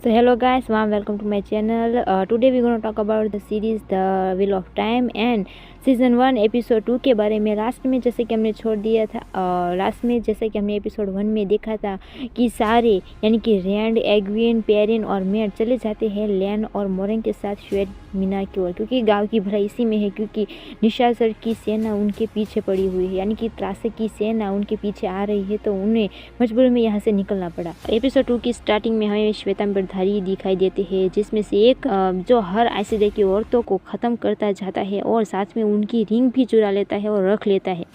So hello guys, warm welcome to my channel. Today we're going to talk about the series The Wheel of Time and season 1 episode 2 के बारे में। Last में जैसे कि हमने छोड़ दिया था, लास्ट में जैसे कि हमने एपिसोड 1 में देखा था कि सारे यानी कि रैंड, एग्विन, पेरिन और मैट चले जाते हैं लैन और मोरेन के साथ श्वेत मीनार की ओर, क्योंकि गांव की भलाई इसी में है, क्योंकि निशाचर की सेना उनके पीछे पड़ी हुई है, यानी कि त्रासक की सेना उनके पीछे आ रही है, तो उन्हें मजबूरी में यहाँ से निकलना पड़ा। एपिसोड 2 की स्टार्टिंग में हमें श्वेतांबरधारी दिखाई देते हैं, जिसमें से एक जो हर आइसडे की औरतों को ख़त्म करता जाता है और साथ में उनकी रिंग भी चुरा लेता है और रख लेता है।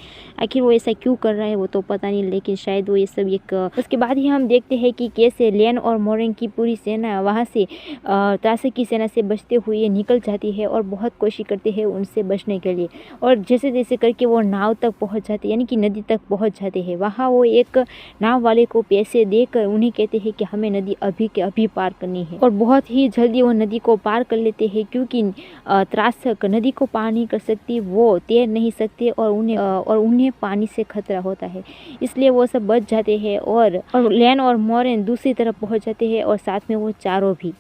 आखिर वो ऐसा क्यों कर रहा है वो तो पता नहीं, लेकिन शायद वो ये सब एक उसके बाद ही हम देखते हैं कि कैसे लैन और मोरेन की पूरी सेना वहाँ से त्रासक की सेना से बचते हुए निकल जाती है और बहुत कोशिश करते हैं उनसे बचने के लिए, और जैसे जैसे करके वो नाव तक पहुँच जाते यानी कि नदी तक पहुँच जाते हैं। वहाँ वो एक नाव वाले को पैसे देकर उन्हें कहते हैं कि हमें नदी अभी के अभी पार करनी है, और बहुत ही जल्दी वो नदी को पार कर लेते हैं, क्योंकि त्रासक नदी को पार नहीं कर सकती, वो तैर नहीं सकते और उन्हें पानी से खतरा होता है, इसलिए वो सब बच जाते हैं और लैन और मोरेन दूसरी तरफ पहुंच जाते हैं, और साथ में वो चारों भी।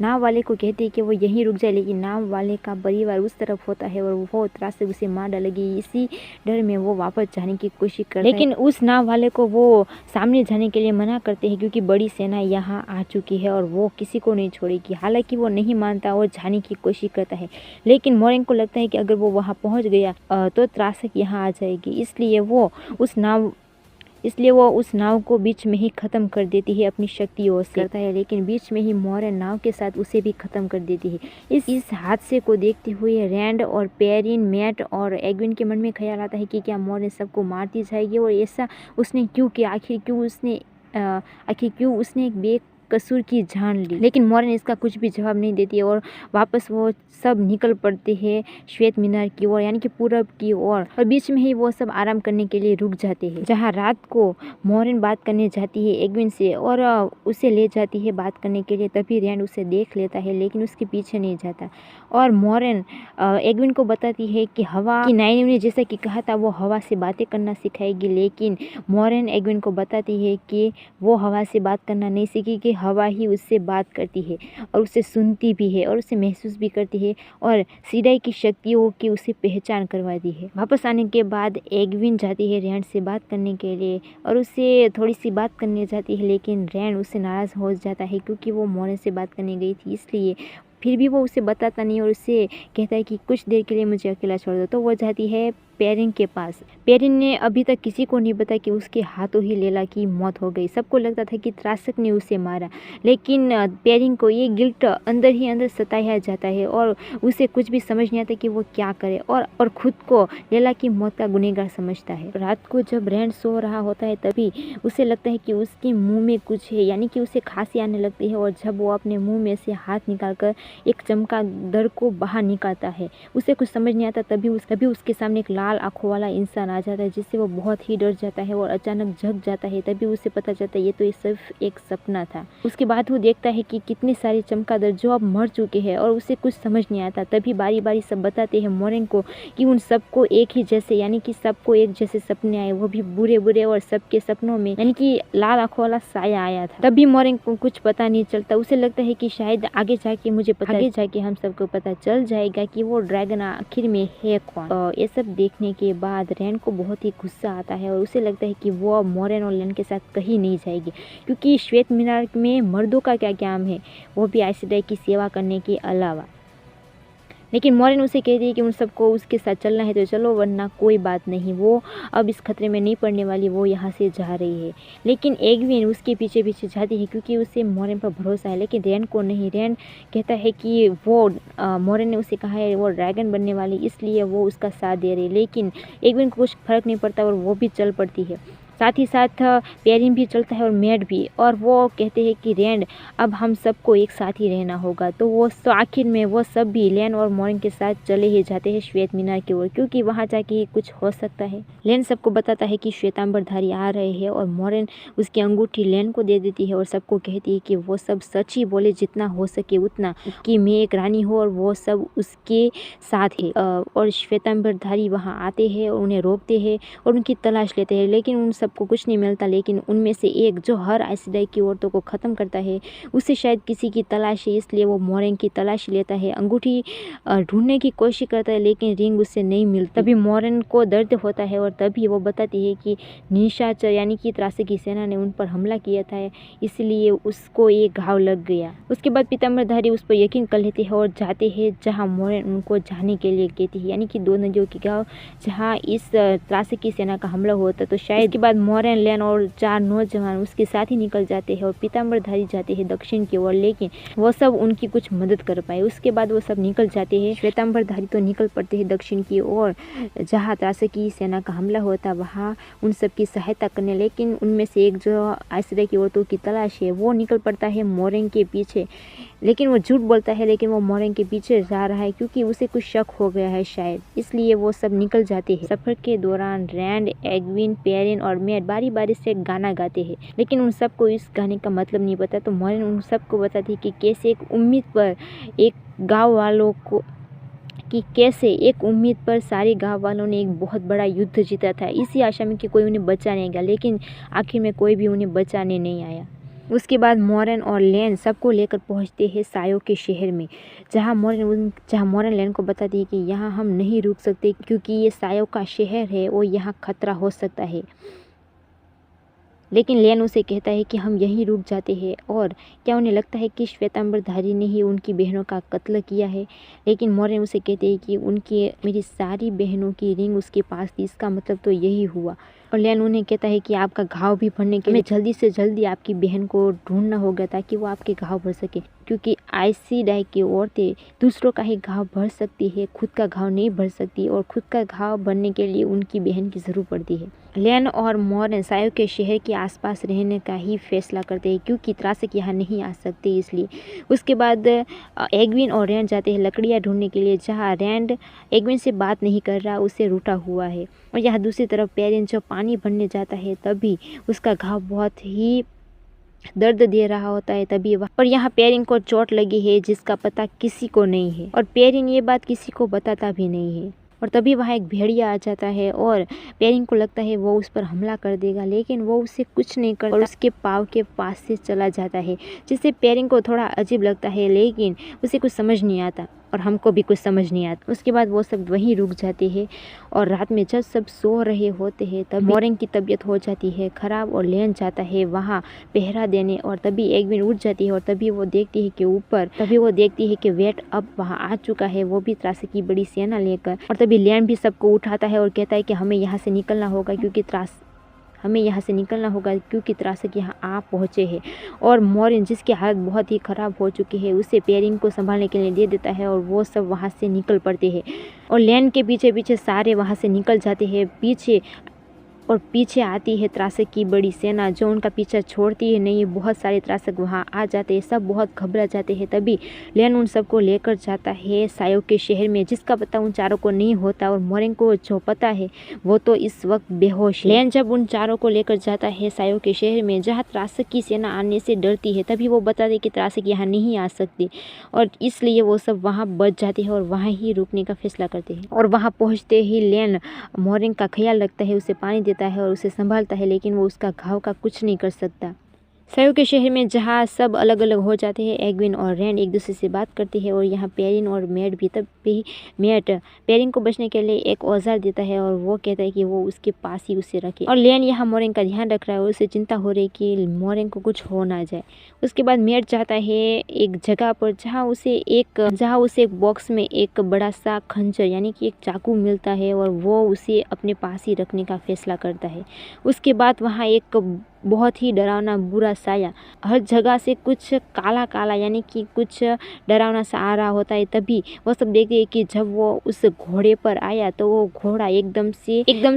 नाव वाले को कहते हैं कि वो यहीं रुक जाए, लेकिन नाव वाले का परिवार उस तरफ होता है और वो त्रासक उसे मार डालेगी, इसी डर में वो वापस जाने की कोशिश करता है। लेकिन उस नाव वाले को वो सामने जाने के लिए मना करते हैं, क्योंकि बड़ी सेना यहाँ आ चुकी है और वो किसी को नहीं छोड़ेगी। हालांकि वो नहीं मानता और जाने की कोशिश करता है, लेकिन मोरेन को लगता है कि अगर वो वहाँ पहुँच गया तो त्रासक यहाँ आ जाएगी, इसलिए वो उस नाव को बीच में ही ख़त्म कर देती है अपनी शक्तियों से करता है, लेकिन बीच में ही मोरेन नाव के साथ उसे भी ख़त्म कर देती है। इस हादसे को देखते हुए रैंड और पेरिन, मैट और एग्विन के मन में ख्याल आता है कि क्या मोरेन सबको मारती जाएगी, और ऐसा उसने क्यों किया, आखिर क्यों उसने एक बेकसूर की जान ली। लेकिन मोरेन इसका कुछ भी जवाब नहीं देती है और वापस वो सब निकल पड़ते हैं श्वेत मीनार की ओर, यानी कि पूरब की ओर, और बीच में ही वो सब आराम करने के लिए रुक जाते हैं। जहाँ रात को मोरेन बात करने जाती है एग्विन से और उसे ले जाती है बात करने के लिए, तभी रैंड उसे देख लेता है, लेकिन उसके पीछे नहीं जाता, और मोरेन एग्विन को बताती है कि हवा की नाइनी ने जैसा कि कहा था वो हवा से बातें करना सिखाएगी, लेकिन मोरेन एग्विन को बताती है कि वो हवा से बात करना नहीं सीखी, कि हवा ही उससे बात करती है और उसे सुनती भी है और उसे महसूस भी करती है, और सीडाई की शक्तियों की उसे पहचान करवाती है। वापस आने के बाद एग्विन जाती है रैंड से बात करने के लिए और उससे थोड़ी सी बात करने जाती है, लेकिन रैंड उससे नाराज़ हो जाता है, क्योंकि वो मोरेन से बात करने गई थी, इसलिए फिर भी वो उसे बताता नहीं और उससे कहता है कि कुछ देर के लिए मुझे अकेला छोड़ दो। तो वो जाती है पेरिन के पास। पेरिन ने अभी तक किसी को नहीं बताया कि उसके हाथों ही लैला की मौत हो गई। सबको लगता था कि त्रासक ने उसे मारा, लेकिन पेरिन को ये गिल्ट अंदर ही अंदर सताया जाता है और उसे कुछ भी समझ नहीं आता कि वो क्या करे, और खुद को लैला की मौत का गुनहगार समझता है। रात को जब रैंड सो रहा होता है तभी उसे लगता है कि उसके मुंह में कुछ है, यानी कि उसे खांसी आने लगती है, और जब वो अपने मुंह में से हाथ निकालकर एक चमगादड़ को बाहर निकालता है, उसे कुछ समझ नहीं आता, तभी उसके सामने एक लाल आंखों वाला इंसान आ जाता है, जिससे वो बहुत ही डर जाता है और अचानक झक जाता है। तभी उसे पता चलता है ये तो ये सिर्फ एक सपना था। उसके बाद वो देखता है कि कितने सारे चमगादड़ जो अब मर चुके हैं और उसे कुछ समझ नहीं आता। तभी बारी बारी सब बताते हैं मोरेन को कि उन सबको एक ही जैसे, यानी कि सबको एक जैसे सपने आए, वो भी बुरे बुरे, और सबके सपनों में यानी कि लाल आंखों वाला साया आया था। तभी मोरेन को कुछ पता नहीं चलता। उसे लगता है कि शायद आगे जाके हम सबको पता चल जाएगा कि वो ड्रैगन आखिर में है कौन। ये सब देखने के बाद रैंड को बहुत ही गुस्सा आता है और उसे लगता है कि वो मोरेन और लैन के साथ कहीं नहीं जाएगी, क्योंकि श्वेत मीनार में मर्दों का क्या काम है, वो भी आइसडाई की सेवा करने के अलावा। लेकिन मोरेन उसे कहती है कि उन सबको उसके साथ चलना है तो चलो, वरना कोई बात नहीं, वो अब इस खतरे में नहीं पड़ने वाली, वो यहाँ से जा रही है। लेकिन एग्विन उसके पीछे पीछे जाती है, क्योंकि उसे मोरेन पर भरोसा है, लेकिन रैंड को नहीं। रैंड कहता है कि वो मोरेन ने उसे कहा है वो ड्रैगन बनने वाली, इसलिए वो उसका साथ दे रही है, लेकिन एग्विन को कुछ फर्क नहीं पड़ता और वो भी चल पड़ती है। साथ ही साथ पेरिन भी चलता है और मैट भी, और वो कहते हैं कि रैंड अब हम सबको एक साथ ही रहना होगा। तो आखिर में वो सब भी लैन और मोरेन के साथ चले ही जाते हैं श्वेत मीनार की ओर, क्योंकि वहाँ जाके ही कुछ हो सकता है। लैन सबको बताता है कि श्वेतांबरधारी आ रहे हैं, और मोरेन उसकी अंगूठी लैन को दे देती है और सबको कहती है कि वो सब सच ही बोले, जितना हो सके उतना, कि मैं एक रानी हूँ और वो सब उसके साथ है। और श्वेतांबरधारी वहाँ आते हैं और उन्हें रोकते हैं और उनकी तलाश लेते हैं, लेकिन उन सबको कुछ नहीं मिलता, लेकिन उनमें से एक जो हर आइसडाई की औरतों को ख़त्म करता है, उसे शायद किसी की तलाश है, इसलिए वो मोरेन की तलाश लेता है। अंगूठी ढूंढने की कोशिश करता है, लेकिन रिंग उससे नहीं मिलती। तभी मोरेन को दर्द होता है और तभी वो बताती है कि निशाचर यानी कि त्रासकी सेना ने उन पर हमला किया था, इसलिए उसको एक घाव लग गया। उसके बाद पीताम्बरधारी उस पर यकीन कर लेते हैं और जाते हैं जहाँ मोरेन उनको जाने के लिए कहती है, यानी कि दो नदियों की गाँव जहाँ इस त्रासकी सेना का हमला होता। तो शायद इसके बाद मोरेन, लेन और 4 नौजवान उसके साथ ही निकल जाते हैं और पीताम्बरधारी जाते हैं दक्षिण की ओर, लेकिन वो सब उनकी कुछ मदद कर पाए। उसके बाद वो सब निकल जाते हैं। श्वेतांबरधारी तो निकल पड़ते हैं दक्षिण की ओर जहाँ त्रासकी सेना का हमला होता, वहाँ उन सब की सहायता करने, लेकिन उनमें से एक जो आइसडाई की औरतों की तलाश है वो निकल पड़ता है मोरेन के पीछे, लेकिन वो झूठ बोलता है, लेकिन वो मोरेन के पीछे जा रहा है क्योंकि उसे कुछ शक हो गया है शायद, इसलिए वो सब निकल जाते हैं। सफर के दौरान रैंड, एग्विन, पेरिन और मैट बारी बारी से गाना गाते हैं, लेकिन उन सबको इस गाने का मतलब नहीं पता। तो मोरेन उन सबको बताती है कि कैसे एक उम्मीद पर सारे गांव वालों ने एक बहुत बड़ा युद्ध जीता था, इसी आशा में कि कोई उन्हें बचाने गया, लेकिन आखिर में कोई भी उन्हें बचाने नहीं आया। उसके बाद मोरेन और लेन सबको लेकर पहुंचते हैं सायो के शहर में, जहां मोरेन लेन को बताती है कि यहाँ हम नहीं रुक सकते क्योंकि ये सायो का शहर है और यहाँ खतरा हो सकता है। लेकिन लेन उसे कहता है कि हम यहीं रुक जाते हैं, और क्या उन्हें लगता है कि श्वेतांबरधारी ने ही उनकी बहनों का कत्ल किया है। लेकिन मोरेन उसे कहते हैं कि मेरी सारी बहनों की रिंग उसके पास थी, इसका मतलब तो यही हुआ। और लेन उन्हें कहता है कि आपका घाव भी भरने के लिए जल्दी से जल्दी आपकी बहन को ढूंढना होगा ताकि वो आपके घाव भर सके, क्योंकि आइसडाई की औरतें दूसरों का ही घाव भर सकती है, खुद का घाव नहीं भर सकती, और खुद का घाव भरने के लिए उनकी बहन की ज़रूरत पड़ती है। लेन और मोरेन सायो के शहर के आसपास रहने का ही फैसला करते हैं क्योंकि त्रासक यहाँ नहीं आ सकते, इसलिए। उसके बाद एग्विन और रैंड जाते हैं लकड़ियाँ ढूंढने के लिए, जहाँ रैंड एग्विन से बात नहीं कर रहा, उसे रूठा हुआ है। और यहाँ दूसरी तरफ पेरिन जो पानी भरने जाता है, तभी उसका घाव बहुत ही दर्द दे रहा होता है। तभी और यहाँ पेरिन को चोट लगी है जिसका पता किसी को नहीं है, और पेरिन ये बात किसी को बताता भी नहीं है। और तभी वहाँ एक भेड़िया आ जाता है और पेरिन को लगता है वो उस पर हमला कर देगा, लेकिन वो उसे कुछ नहीं करता और उसके पाँव के पास से चला जाता है, जिससे पेरिन को थोड़ा अजीब लगता है, लेकिन उसे कुछ समझ नहीं आता और हमको भी कुछ समझ नहीं आता। उसके बाद वो सब वहीं रुक जाते हैं, और रात में जब सब सो रहे होते हैं तब मोरेन की तबीयत हो जाती है खराब और लेन जाता है वहाँ पहरा देने, और तभी एग्विन उठ जाती है और तभी वो देखती है कि वेट अब वहाँ आ चुका है, वो भी त्रासक की बड़ी सेना लेकर। और तभी लेन भी सबको उठाता है और कहता है कि हमें यहाँ से निकलना होगा क्योंकि त्रासक यहाँ आ पहुँचे हैं। और मोरेन, जिसकी हालत बहुत ही ख़राब हो चुकी है, उसे पेरिन को संभालने के लिए दे देता है और वो सब वहाँ से निकल पड़ते हैं। और लेन के पीछे पीछे सारे वहाँ से निकल जाते हैं पीछे आती है त्रासक की बड़ी सेना जो उनका पीछा छोड़ती है नहीं। बहुत सारे त्रासक वहाँ आ जाते हैं, सब बहुत घबरा जाते हैं। तभी लेन उन सबको लेकर जाता है सायो के शहर में, जिसका पता उन चारों को नहीं होता, और मोरेन को जो पता है वो तो इस वक्त बेहोश है। लेन जब उन चारों को लेकर जाता है सायो के शहर में जहाँ त्रासक की सेना आने से डरती है, तभी वो बता दे कि त्रासक यहाँ नहीं आ सकती, और इसलिए वो सब वहाँ बच जाते हैं और वहाँ ही रुकने का फैसला करते हैं। और वहाँ पहुँचते ही लेन मोरेन का ख्याल रखता है, उसे पानी देता है और उसे संभालता है, लेकिन वो उसका घाव का कुछ नहीं कर सकता। सायो के शहर में जहाँ सब अलग अलग हो जाते हैं, एग्विन और रैंड एक दूसरे से बात करते हैं, और यहाँ पेरिन और मैट भी। तब भी मैट पेरिन को बचने के लिए एक औजार देता है और वो कहता है कि वो उसके पास ही उसे रखे। और लेन यहाँ मोरेन का ध्यान रख रहा है और उसे चिंता हो रही है कि मोरेन को कुछ हो ना जाए। उसके बाद मैट जाता है एक जगह पर जहाँ उसे एक बॉक्स में एक बड़ा सा खंजर यानी कि एक चाकू मिलता है, और वो उसे अपने पास ही रखने का फैसला करता है। उसके बाद वहाँ एक बहुत ही डरावना बुरा साया हर जगह से कुछ काला काला यानी कि कुछ डरावना सा आ रहा होता है। तभी वो सब देखते हैं कि जब वो उस घोड़े पर आया तो वो घोड़ा एकदम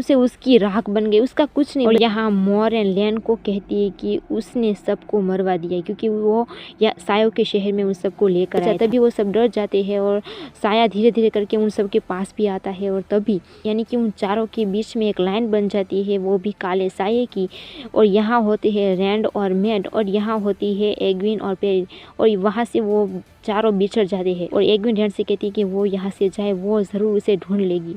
से उसकी राख बन गई, उसका कुछ नहीं। और यहाँ मोरेन लेन को कहती है कि उसने सबको मरवा दिया क्योंकि वो सायो के शहर में उन सबको लेकर आया। तभी वो सब डर जाते हैं और साया धीरे धीरे करके उन सबके पास भी आता है, और तभी यानी कि उन चारों के बीच में एक लाइन बन जाती है, वो भी काले साये की। और यहाँ होते हैं रैंड और मैट, और यहाँ होती है एग्विन और पेरिन, और वहाँ से वो चारों बिछड़ जाते हैं। और एग्विन रैंड से कहती है कि वो यहाँ से जाए, वो ज़रूर उसे ढूंढ लेगी।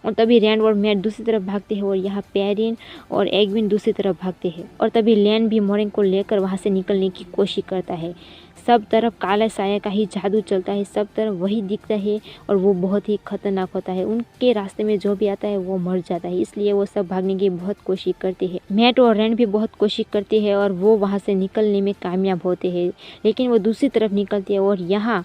और तभी रैंड और मैट दूसरी तरफ भागते हैं और यहाँ पेरिन और एग्विन दूसरी तरफ भागते हैं। और तभी लैन भी मोरेन को लेकर वहाँ से निकलने की कोशिश करता है। सब तरफ काला साया का ही जादू चलता है, सब तरफ वही दिखता है और वो बहुत ही खतरनाक होता है। उनके रास्ते में जो भी आता है वो मर जाता है, इसलिए वो सब भागने की बहुत कोशिश करते हैं। मैट और रैंड भी बहुत कोशिश करते हैं और वो वहाँ से निकलने में कामयाब होते हैं, लेकिन वो दूसरी तरफ निकलते हैं और यहाँ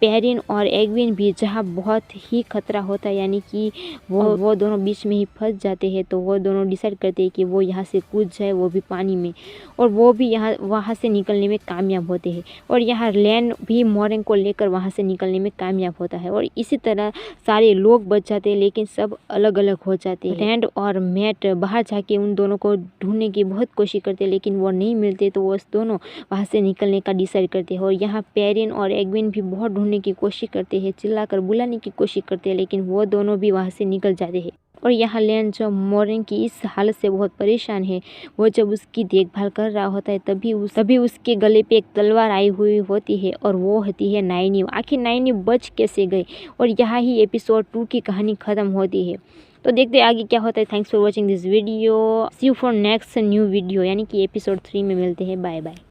पेरिन और एग्विन भी जहाँ बहुत ही खतरा होता है, यानी कि वो दोनों बीच में ही फंस जाते हैं। तो वो दोनों डिसाइड करते हैं कि वो यहाँ से कूद जाए, वो भी पानी में, और वो भी वहाँ से निकलने में कामयाब होते हैं। और यहाँ लैन भी मोरेन को लेकर वहाँ से निकलने में कामयाब होता है और इसी तरह सारे लोग बच जाते हैं, लेकिन सब अलग अलग हो जाते हैं। रैंड और मैट बाहर जाके उन दोनों को ढूंढने की बहुत कोशिश करते हैं, लेकिन वो नहीं मिलते, तो वो दोनों वहाँ से निकलने का डिसाइड करते हैं। और यहाँ पेरिन और एग्विन भी बहुत ढूंढने की कोशिश करते हैं, चिल्लाकर बुलाने की कोशिश करते हैं, लेकिन वो दोनों भी वहाँ से निकल जाते हैं। और यहाँ लैन जो मोरेन की इस हालत से बहुत परेशान है, वो जब उसकी देखभाल कर रहा होता है तभी उसके गले पे एक तलवार आई हुई होती है और वो होती है नाइनिव। आखिर नाइनिव बच कैसे गए, और यहाँ ही एपिसोड 2 की कहानी खत्म होती है। तो देखते हैं आगे क्या होता है। Thanks for watching this video, see you for next new video, यानी कि एपिसोड 3 में मिलते हैं। बाय बाय।